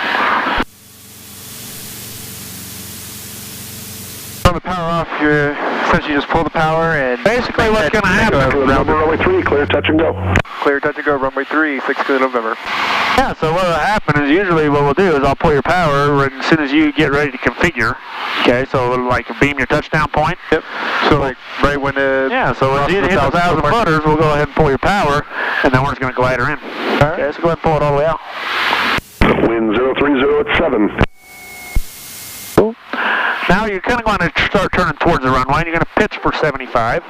On the power off, you essentially just pull the power and... Basically what's going to happen... Runway 3, clear, touch and go. Clear, touch and go, runway 3, 6 Kilo November. Yeah, so what will happen is usually what we'll do is I'll pull your power as soon as you get ready to configure. Okay, so it'll like beam your touchdown point. Yep. So like right when the... Yeah, so when you hit the 1,000 footers, we'll go ahead and pull your power, and then we're just going to glide her in. Right. Okay, so go ahead and pull it all the way out. Wind 030 at 7. Cool. Now you're kind of going to start turning towards the runway, and you're going to pitch for 75.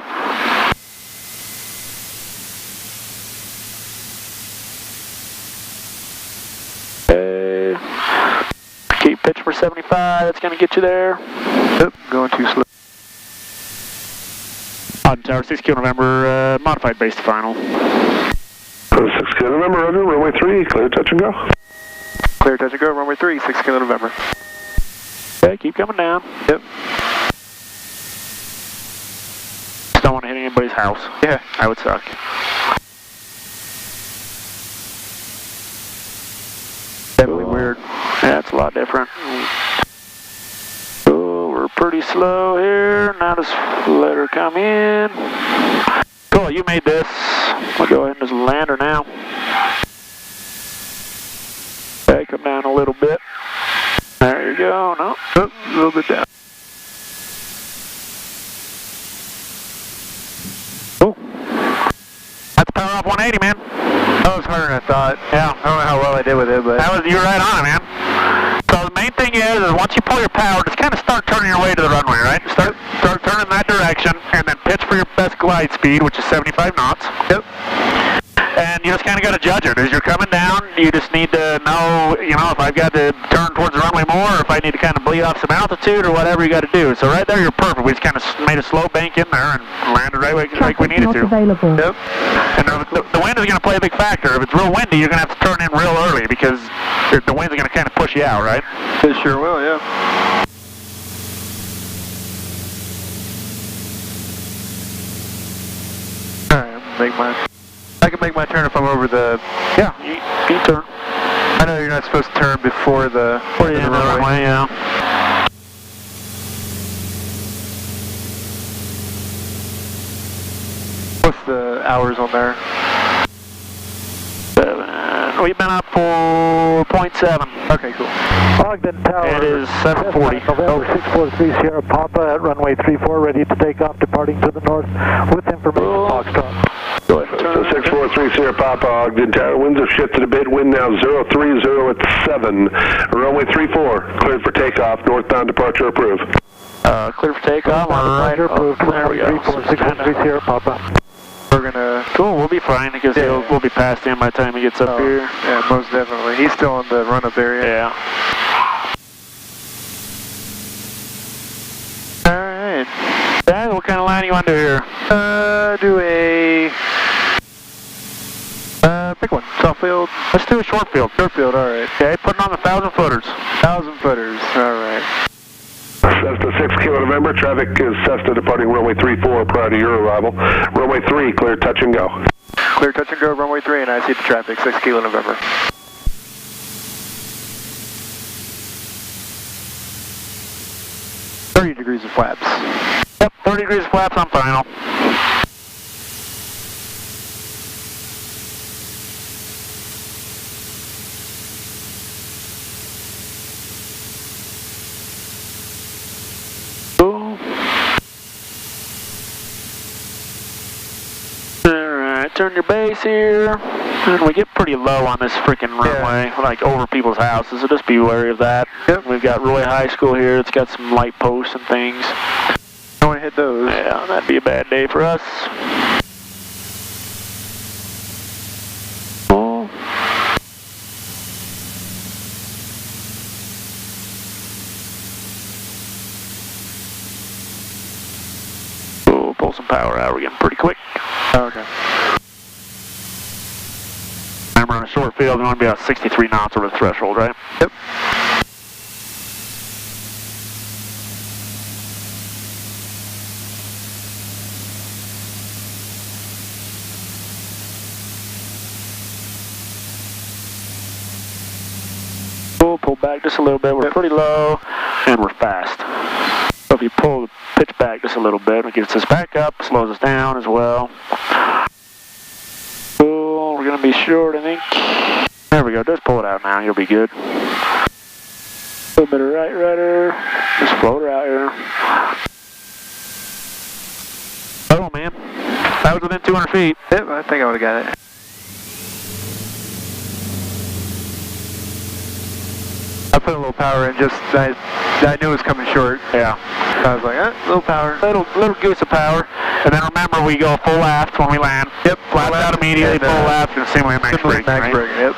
Okay. Keep pitch for 75, that's going to get you there. Yep, going too slow. Ogden Tower, 6 Kilo November, modified base to final. 6 Kilo November, roger, runway 3, clear, touch and go. Clear, touch and go, runway 3, 6 Kilo November. Okay, keep coming down. Yep. Just don't want to hit anybody's house. Yeah. That would suck. Definitely weird. Yeah, it's a lot different. Oh, we're pretty slow here. Now just let her come in. Cool, you made this. We'll go ahead and just land her now. Okay, come down a little bit. There you go. No, oh, a little bit down. Cool. That's power off 180, man. That was harder than I thought. Yeah. I don't know how well I did with it, but... You're right on it, man. So the main thing is once you pull your power, just kind of start turning your way to the runway, right? Start turning in that direction, and then pitch for your best glide speed, which is 75 knots. Yep. And you just kind of got to judge it. As you're coming down, you just need to know, if I've got to turn towards the runway more, or if I need to kind of bleed off some altitude, or whatever you got to do. So right there, you're perfect. We just kind of made a slow bank in there and landed right like we needed to. Available. Yep. And the wind is going to play a big factor. If it's real windy, you're going to have to turn in real early because the winds are going to kind of push you out, right? It sure will, yeah. Alright, I can make my turn if I'm over the... Yeah, you can turn. I know you're not supposed to turn before the runway, yeah. What's the hours on there? 7. We've been up for 0.7. Okay, cool. Ogden Tower. It is 7:40. November 643 Sierra Papa at runway 34, ready to take off, departing to the north with information Foxtrot. Go ahead. 6430 Sierra Papa, Ogden Tower. Winds have shifted a bit. Wind now 030 at 7. Runway 34, cleared for takeoff. Northbound departure approved. Clear for takeoff. All right. Approved. There we go. 643 Sierra Papa. We're gonna... Cool, we'll be fine because we'll be past him by the time he gets up here. Yeah, most definitely. He's still in the run-up area. Yeah. Alright. Dad, what kind of line do you want to do here? Do a... pick one. Soft field. Let's do a short field. Short field, alright. Okay, putting on the 1,000 footers. 1,000 footers, alright. Cessna 6 Kilo November. Traffic is Cessna departing runway 34 prior to your arrival. Runway 3, clear touch and go. Clear touch and go, runway 3, and I see the traffic, 6 Kilo November. Degrees of flaps. Yep, 30 degrees of flaps on final. Alright, turn your base here. And we get pretty low on this freaking runway, like over people's houses, so just be wary of that. Yep. We've got Roy High School here, it's got some light posts and things. Don't want to hit those. Yeah, that'd be a bad day for us. Oh. We'll pull some power out, we're getting pretty quick. Okay. Remember, on a short field, we want to be about 63 knots over the threshold, right? Yep. We'll pull back just a little bit. We're pretty low, and we're fast. So if you pull the pitch back just a little bit, it gets us back up, slows us down as well. Cool, we're going to be short, I think. There we go, just pull it out now, you'll be good. A little bit of right rudder, just float her out here. Oh man, that was within 200 feet. Yep, I think I would have got it. I put a little power in, just, I knew it was coming short. Yeah. I was like, little power. Little goose of power. And then remember, we go full aft when we land. Yep. Flaps out immediately, full aft, and same way max brake. Max brake, yep.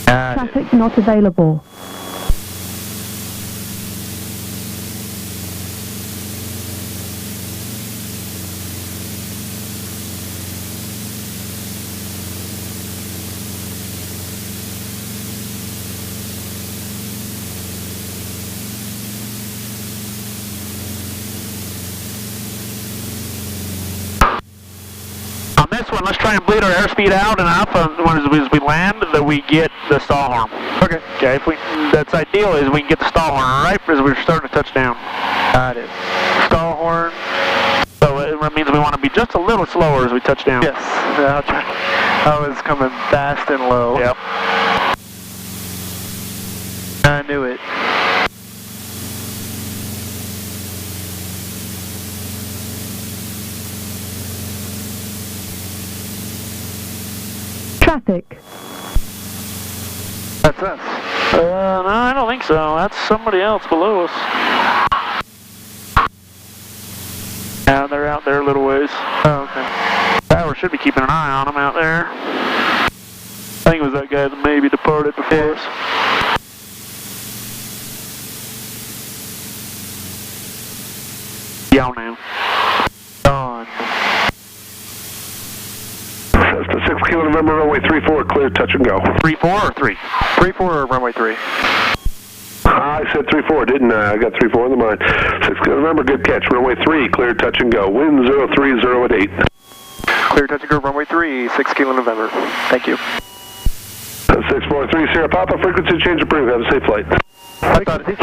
Traffic not available. This one, let's try and bleed our airspeed out enough as we land that we get the stall horn. Okay. Okay, if we, that's ideal is we can get the stall horn right as we're starting to touch down. Got it. Stall horn. So it means we want to be just a little slower as we touch down. Yes. I'll try. I was coming fast and low. Yep. I knew it. Traffic. That's us. No, I don't think so. That's somebody else below us. Yeah, they're out there a little ways. Oh, okay. Power should be keeping an eye on them out there. I think it was that guy that maybe departed before us. Yeah, now. Gone. Cessna 6 Kilo November, runway 34, clear touch and go. 3-4 or 3? 3-4 or runway 3? I said 3-4, didn't I? I got 3-4 in the mind. 6 Kilo November, good catch. Runway 3, clear touch and go. Wind 030 at 8. Clear touch and go, runway 3, 6 Kilo November. Thank you. 643 Sierra Papa, frequency change approved. Have a safe flight. I thought he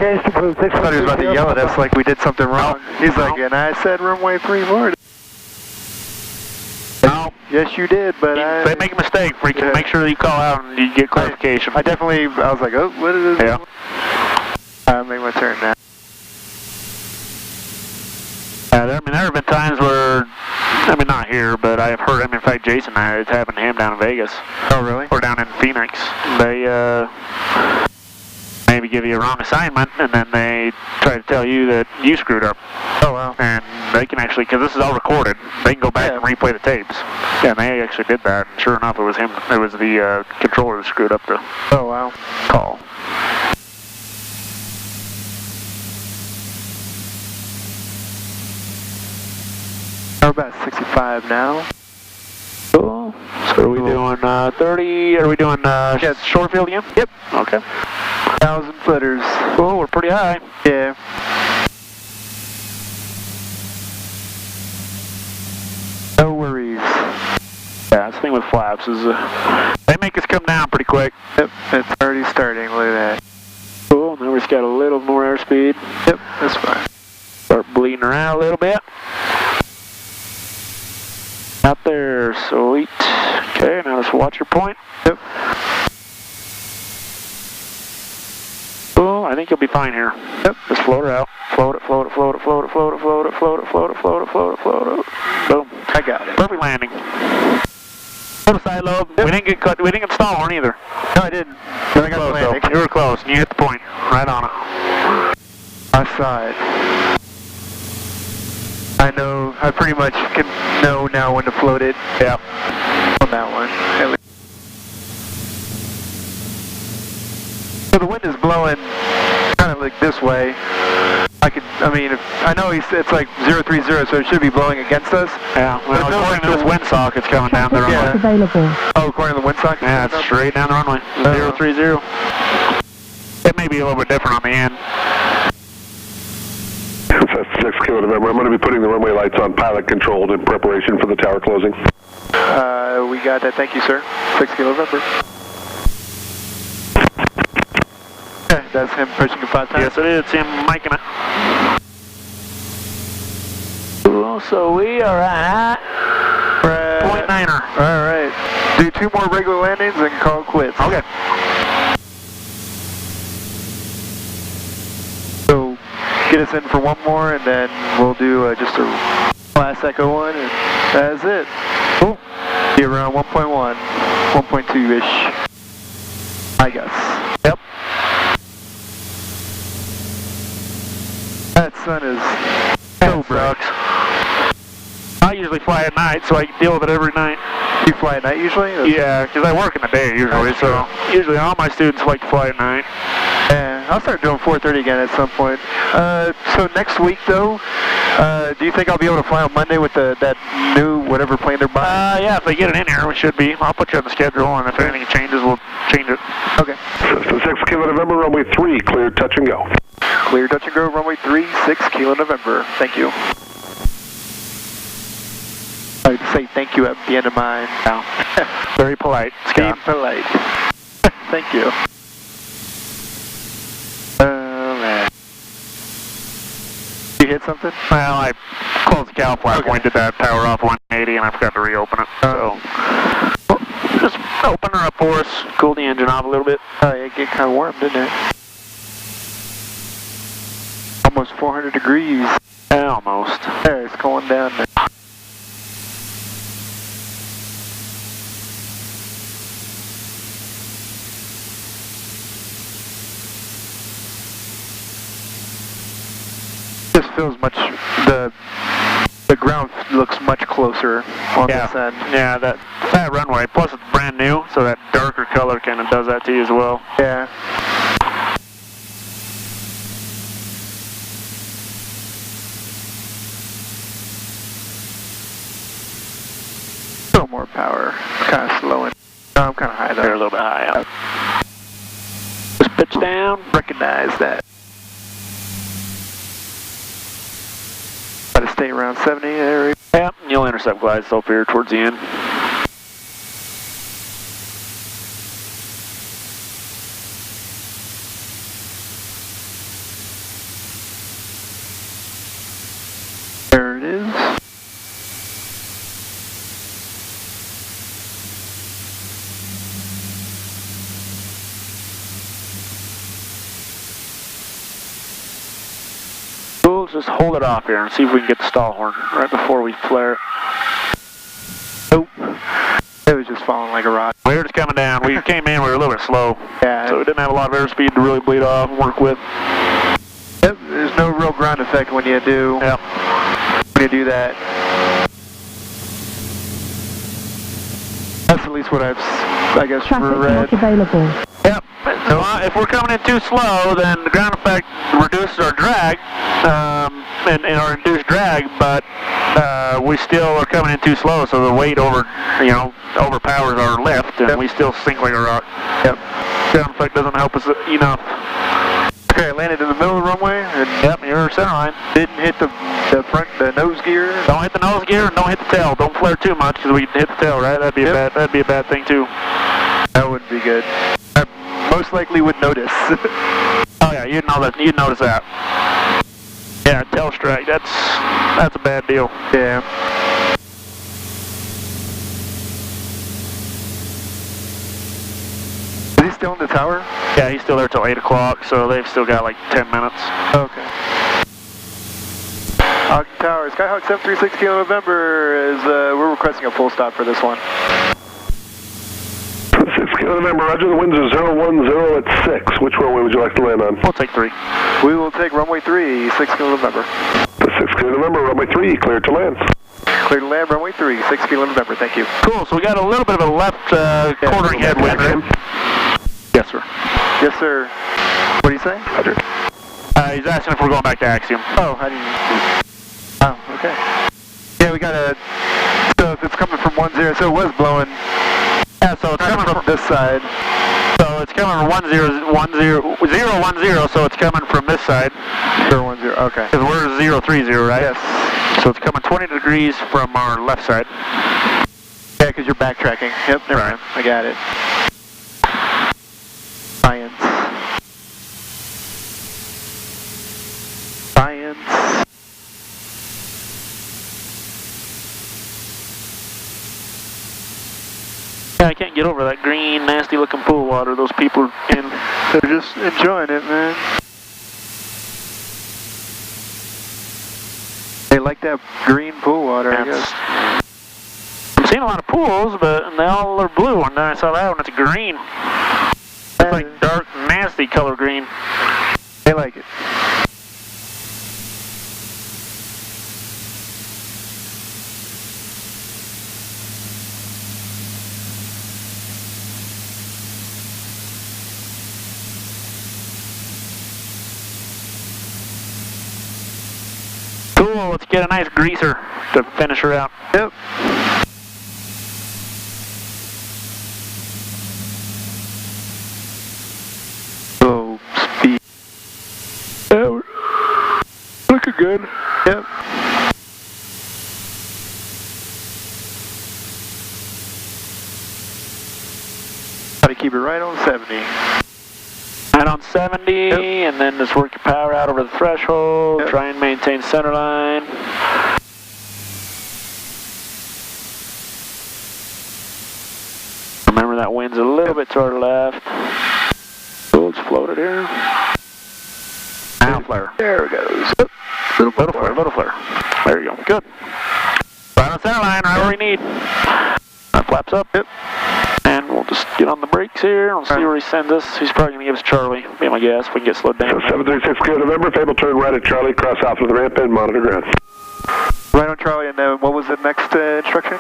was about to yell at us like we did something wrong. He's like, and I said runway 34. No. Yes, you did, but If they make a mistake, we can make sure that you call out and you get clarification. I was like, oh, what is this? Yeah. I'll make my turn now. There have been times where I mean, not here, but I've heard, in fact, Jason, it's happened to him down in Vegas. Oh, really? Or down in Phoenix. They, maybe give you a wrong assignment, and then they try to tell you that you screwed up. Oh, wow. And they can actually, because this is all recorded, they can go back and replay the tapes. Yeah, and they actually did that, and sure enough, it was him, it was the controller that screwed up the call. We're about 65 now. Cool. So are we doing 30, are we doing short field again? Yep. Okay. 1,000 footers. Cool, we're pretty high. Yeah. No worries. Yeah, this thing with flaps is, they make us come down pretty quick. Yep, it's already starting, look at that. Cool, now we just got a little more airspeed. Yep, that's fine. Start bleeding around a little bit. Out there, sweet. Okay, now just watch your point. Yep. Cool, I think you'll be fine here. Yep. Just float her out. Float it, float it, float it, float it, float it, float it, float it, float it, float it, float it, float it. Boom. I got it. Perfect landing. Little side lobe. Yep. We didn't get cut. We didn't get stall horn either. No, I didn't. But I got the landing. You were close, and you hit the point. Right on it. I saw it. I know, I pretty much can know now when to float it. Yeah. On that one, at least. So the wind is blowing kind of like this way. I know it's like 030, so it should be blowing against us. Yeah, well, according to this windsock, it's coming down the runway. Not available. Oh, according to the windsock? Yeah, it's straight down the runway. 030. It may be a little bit different on the end. That's 6 Kilo November. I'm going to be putting the runway lights on pilot controlled in preparation for the tower closing. We got that. Thank you, sir. 6 Kilo November. Okay, that's him pushing it 5 times. Yes, it is. It's him miking it. Cool, so we are at point niner. All right. Do 2 more regular landings and call it quits. Okay. So get us in for 1 more, and then we'll do just a last echo one, and that's it. Cool. Be around 1.1, 1.2-ish, I guess. Yep. That sun is so bright. I usually fly at night, so I can deal with it every night. You fly at night usually? Yeah, because I work in the day usually, so usually all my students like to fly at night. Yeah, I'll start doing 4:30 again at some point. So next week though, do you think I'll be able to fly on Monday with that new whatever plane they're buying? Yeah, if they get it in here, we should be. I'll put you on the schedule, and if anything changes, we'll change it. Okay. So 6 Kilo November, runway 3, clear touch and go. Clear touch and go, runway 3, 6 Kilo November. Thank you. I would say thank you at the end of mine. No. Very polite, Scott. Being polite. Thank you. Man. You hit something? Well, I closed the cowl flap when I did that power off 180, and I forgot to reopen it. So, just open her up for us, cool the engine off a little bit. Oh, yeah, it get kind of warm, didn't it? Almost 400 degrees. Yeah, almost. There, it's going down there. This feels much, the ground looks much closer on this end. Yeah, that runway, plus it's brand new, so that darker color kind of does that to you as well. Yeah. Still more power, kind of slowing. No, I'm kind of high though. They're a little bit high up. Just pitch down. Recognize that. Try to stay around 70 there. Yeah, you'll intercept glides up here towards the end. There it is. Cool, let's just hold it off here and see if we can get the stall horn right before we flare it. Nope. It was just falling like a rock. We were just coming down. We came in, we were a little bit slow. Yeah. So we didn't have a lot of airspeed to really bleed off and work with. Yep, there's no real ground effect when you do. Yep. When you do that. That's at least what I guess, Traffic read. not available. Yep. So if we're coming in too slow, then the ground effect reduces our drag, and our induced drag, but we still are coming in too slow, so the weight overpowers our lift, and we still sink like a rock. Yep. Ground effect doesn't help us enough. Okay, I landed in the middle of the runway, and Yep, you're center line. didn't hit the nose gear. Don't hit the nose gear and don't hit the tail. Don't flare too much because we hit the tail, right? That'd be a bad thing too. That wouldn't be good. I most likely would notice. Oh yeah, you'd notice that. Yeah, tail strike. That's a bad deal. Yeah. Is he still in the tower? Yeah, he's still there till 8 o'clock, so they've still got like 10 minutes. Okay. Ogden Tower, Skyhawk 736 Kilo November is, we're requesting a full stop for this one. 6 Kilo November, roger, the winds are 010 at 6. Which runway would you like to land on? We'll take 3. We will take runway 3, 6 Kilo November. The 6 Kilo November, runway 3, clear to land. Clear to land, runway 3, 6 Kilo November, thank you. Cool, so we got a little bit of a left quartering headwind. Yes, sir. Yes, sir. What do you say? Roger. He's asking if we're going back to Axiom. Oh, how do you... Oh, okay. Yeah, we got a... So if it's coming from 10, so it was blowing... Yeah, so it's coming from this side. So it's coming from 010, so it's coming from this side. 010, okay. Because we're 030, right? Yes. So it's coming 20 degrees from our left side. Yeah, because you're backtracking. Yep, never mind. I got it. Science. Science. Yeah, I can't get over that green, nasty-looking pool water those people are in. They're just enjoying it, man. They like that green pool water, I guess. I'm seeing a lot of pools, but they all are blue, and then I saw that one, it's green. It's like dark, nasty color green. They like it. Cool, let's get a nice greaser to finish her out. Yep. Oh, speed. Yeah, we're looking good. Yep. Got to keep it right on 70. Right on 70, yep. And then just work your power out over the threshold, yep. Try and maintain center line. Remember that wind's a little bit to our left. So let's float it here. Now flare. There it goes. Little flare, little flare. There you go, good. Right on center line, right where we need. That flaps up. Yep. And we'll just get on the brakes here. We'll see where he sends us. He's probably going to give us Charlie. Be my guess if we can get slowed down. So 736 Kilo November, Fable turn right at Charlie, cross off to the ramp and monitor ground. Right on Charlie, and then what was the next instruction?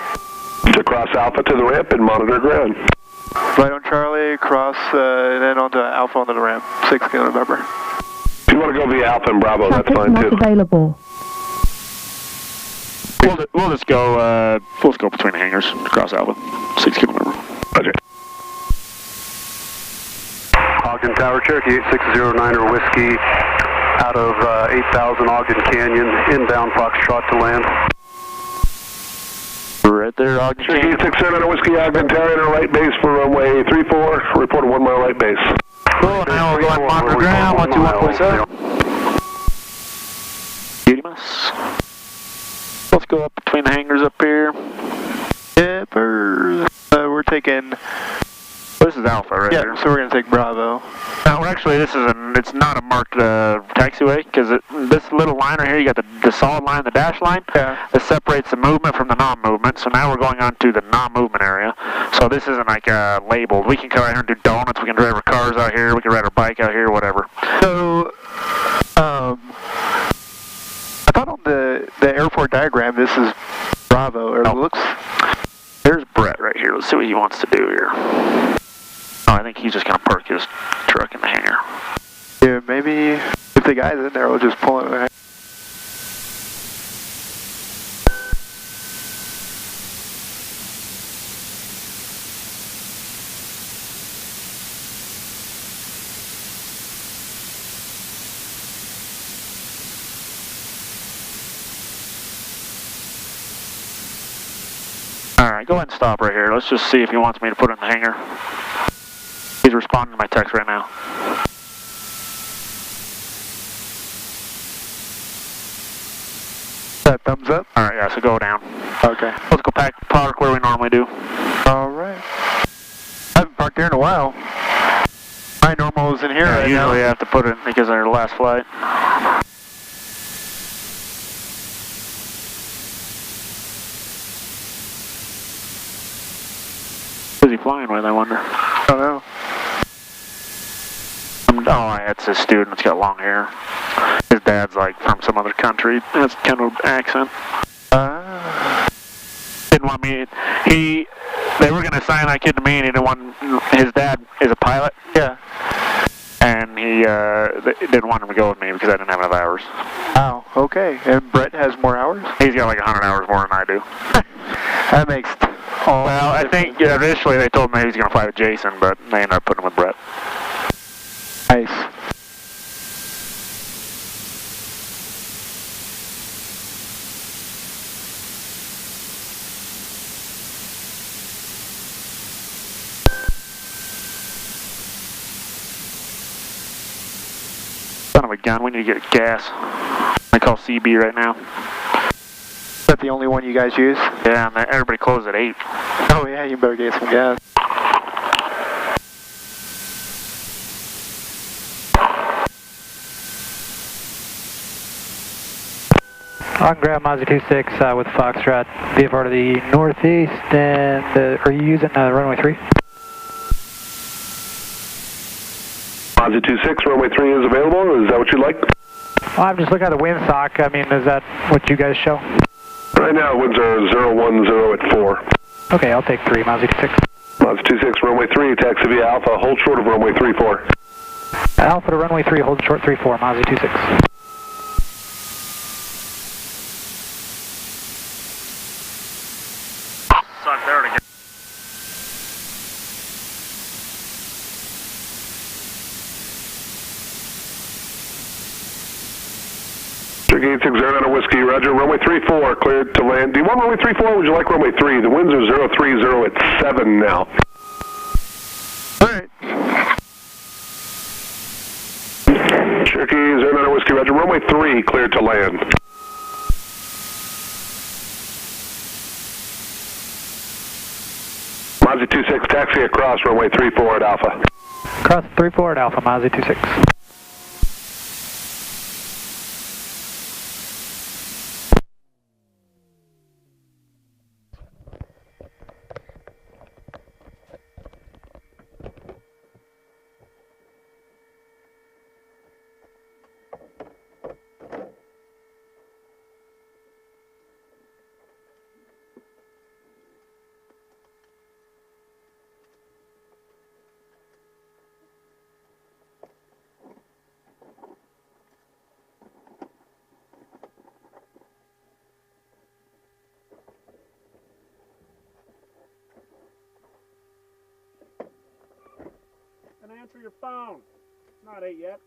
To cross Alpha to the ramp and monitor ground. Right on Charlie, cross, and then onto Alpha onto the ramp. 6 Kilo November. If you want to go via Alpha and Bravo, that's fine not too. Available. We'll just go between the hangars, cross Alpha. 6 Kilo November. Roger. Ogden Tower, Cherokee 8609er Whiskey, out of 8000 Ogden Canyon, inbound Foxtrot to land. Right there, Ogden Canyon. Cherokee 8609er Whiskey, Ogden Tower, in our right base for runway 34, report a 1 mile right base. Cool, now we're going monitor ground, 121.7. Beauty-mas. Let's go up between the hangars up here. Yep, we're taking This is Alpha right here. Yeah, so we're going to take Bravo. No, actually, it's not a marked taxiway, because this little line right here, you got the solid line, the dash line, that separates the movement from the non-movement. So now we're going on to the non-movement area. So this isn't like labeled. We can come out here and do donuts. We can drive our cars out here. We can ride our bike out here, whatever. So, I thought on the airport diagram, this is Bravo, or it looks... There's Brett right here. Let's see what he wants to do here. Oh, I think he's just going to park his truck in the hangar. Yeah, maybe if the guy's in there, we'll just pull him in. Alright, go ahead and stop right here. Let's just see if he wants me to put it in the hangar. He's responding to my text right now. That thumbs up? Alright, yeah, so go down. Okay. Let's go park where we normally do. Alright. I haven't parked here in a while. My normal is in here right now. Usually I have to put it because they're the last flight. Who's he flying with, I wonder? I don't know. Oh, it's his student. It's got long hair. His dad's like from some other country. That's kind of accent. Didn't want me. They were gonna assign that kid to me, and he didn't want. His dad is a pilot. Yeah. And he they didn't want him to go with me because I didn't have enough hours. Oh, okay. And Brett has more hours? He's got like 100 hours more than I do. That makes all. Well, I think initially they told me he was gonna fly with Jason, but they ended up putting him with Brett. Nice. Son of a gun, we need to get gas. I call CB right now. Is that the only one you guys use? Yeah, and everybody closed at 8. Oh yeah, you better get some gas. On ground, Mazda 26 with Foxtrot, VFR to the northeast, and are you using runway 3? Mazda 26, runway 3 is available. Is that what you'd like? Well, I'm just looking at the windsock. I mean, is that what you guys show? Right now, winds are 010 at 4. Okay, I'll take 3, Mazda 26. Mazda 26, runway 3, taxi via Alpha, hold short of runway 34. Alpha to runway 3, hold short 34, Mazda 26. Suck there again. Turkey 860 on Whiskey, roger, runway 34, cleared to land. Do you want runway 34 or would you like runway 3? The winds are 030 at 7 now. Alright. Cherokee 09 on Whiskey, roger, runway 3, cleared to land. Mazda 26, taxi across runway 34 at Alpha. Cross 34 at Alpha, Mazda 26. And answer your phone. It's not 8 yet.